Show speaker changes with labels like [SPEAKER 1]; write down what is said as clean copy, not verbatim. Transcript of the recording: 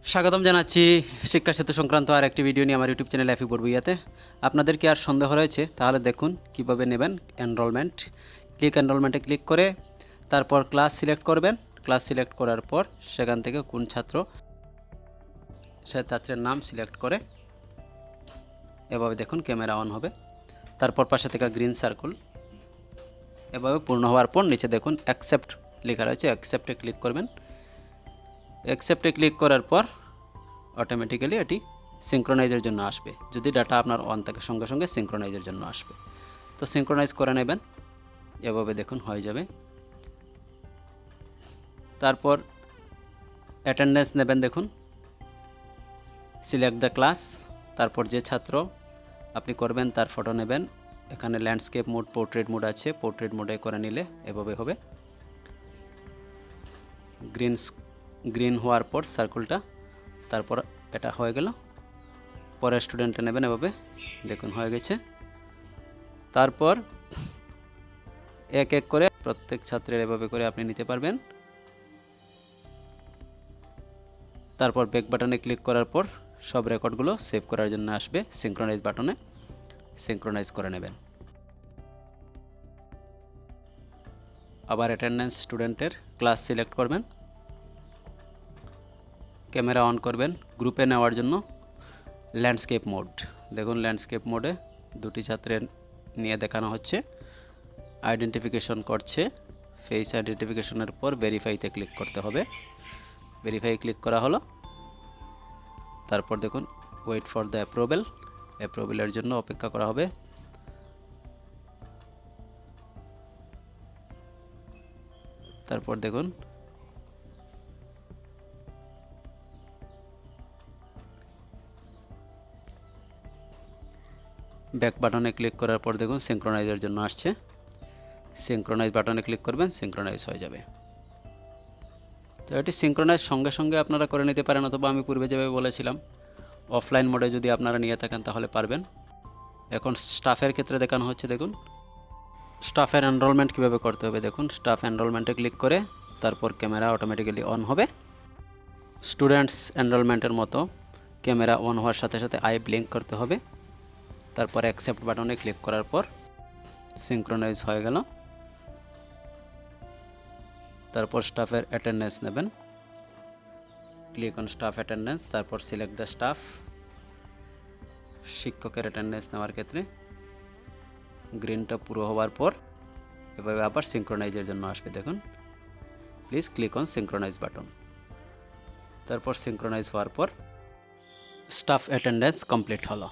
[SPEAKER 1] স্বাগতম জানাচ্ছি শিক্ষা সেতু সংক্রান্ত আর একটি ভিডিও নিয়ে আমার ইউটিউব চ্যানেল এফি বড়বুইয়াতে। আপনাদের কি আর সন্দেহ রয়েছে? তাহলে দেখুন কিভাবে নেবেন এনরোলমেন্ট। এনরোলমেন্টে ক্লিক করে তারপর ক্লাস সিলেক্ট করবেন। ক্লাস সিলেক্ট করার পর সেখান থেকে কোন ছাত্র সে ছাত্রের নাম সিলেক্ট করে এভাবে দেখুন ক্যামেরা অন হবে। তারপর পাশে থেকে গ্রিন সার্কেল এভাবে পূর্ণ হওয়ার পর নিচে দেখুন অ্যাকসেপ্ট লেখা রয়েছে, অ্যাকসেপ্টে ক্লিক করবেন। অ্যাকসেপ্টে ক্লিক করার পর অটোমেটিক্যালি এটি সিঙ্ক্রোনাইজের জন্য আসবে। যদি ডাটা আপনার অন থাকে সঙ্গে সঙ্গে সিঙ্ক্রোনাইজের জন্য আসবে। তো সিঙ্ক্রোনাইজ করে নেবেন, এভাবে দেখুন হয়ে যাবে। তারপর অ্যাটেন্ডেন্স নেবেন, দেখুন সিলেক্ট দ্য ক্লাস। তারপর যে ছাত্র আপনি করবেন তার ফটো নেবেন। এখানে ল্যান্ডস্কেপ মোড, পোর্ট্রেট মোড আছে, পোর্ট্রেট মোডে করে নিলে এভাবে হবে। গ্রিন হওয়ার পর সার্কেলটা, তারপর এটা হয়ে গেল। পরে স্টুডেন্টে নেবেন, এভাবে দেখুন হয়ে গেছে। তারপর এক এক করে প্রত্যেক ছাত্রের এভাবে করে আপনি নিতে পারবেন। তারপর ব্যাক বাটনে ক্লিক করার পর সব রেকর্ডগুলো সেভ করার জন্য আসবে। সিঙ্ক্রোনাইজ বাটনে সিঙ্ক্রোনাইজ করে নেবেন। আবার অ্যাটেন্ডেন্স স্টুডেন্টের ক্লাস সিলেক্ট করবেন, ক্যামেরা অন করবেন। গ্রুপে নেওয়ার জন্য ল্যান্ডস্কেপ মোড, দেখুন ল্যান্ডস্কেপ মোডে দুটি ছাত্রের নিয়ে দেখানো হচ্ছে। আইডেন্টিফিকেশন করছে, ফেস আইডেন্টিফিকেশনের পর ভেরিফাইতে ক্লিক করতে হবে। ভেরিফাই ক্লিক করা হলো। তারপর দেখুন ওয়েট ফর দ্য অ্যাপ্রুভেল, অ্যাপ্রুভেলের জন্য অপেক্ষা করা হবে। তারপর দেখুন ব্যাক বাটনে ক্লিক করার পর দেখুন সিঙ্ক্রোনাইজের জন্য আসছে। সিঙ্ক্রোনাইজ বাটনে ক্লিক করবেন, সিঙ্ক্রোনাইজ হয়ে যাবে। তো এটি সিঙ্ক্রোনাইজ সঙ্গে সঙ্গে আপনারা করে নিতে পারেন, অথবা আমি পূর্বে যেভাবে বলেছিলাম অফলাইন মোডে যদি আপনারা নিয়ে থাকেন তাহলে পারবেন। এখন স্টাফের ক্ষেত্রে দেখানো হচ্ছে, দেখুন স্টাফের এনরোলমেন্ট কীভাবে করতে হবে। দেখুন স্টাফ এনরোলমেন্টে ক্লিক করে তারপর ক্যামেরা অটোমেটিক্যালি অন হবে। স্টুডেন্টস এনরোলমেন্টের মতো ক্যামেরা অন হওয়ার সাথে সাথে আই ব্লিঙ্ক করতে হবে। তারপর অ্যাকসেপ্ট বাটনে ক্লিক করার পর সিঙ্ক্রোনাইজ হয়ে গেল। তারপর স্টাফের অ্যাটেন্ডেন্স নেবেন, ক্লিক অন স্টাফ অ্যাটেন্ডেন্স। তারপর সিলেক্ট দ্য স্টাফ। শিক্ষকের অ্যাটেন্ডেন্স নেওয়ার ক্ষেত্রে গ্রিনটা পুরো হওয়ার পর এভাবে আবার সিঙ্ক্রোনাইজের জন্য আসবে। দেখুন please click on synchronise button. তারপর সিঙ্ক্রোনাইজ হওয়ার পর স্টাফ অ্যাটেন্ডেন্স কমপ্লিট হলো।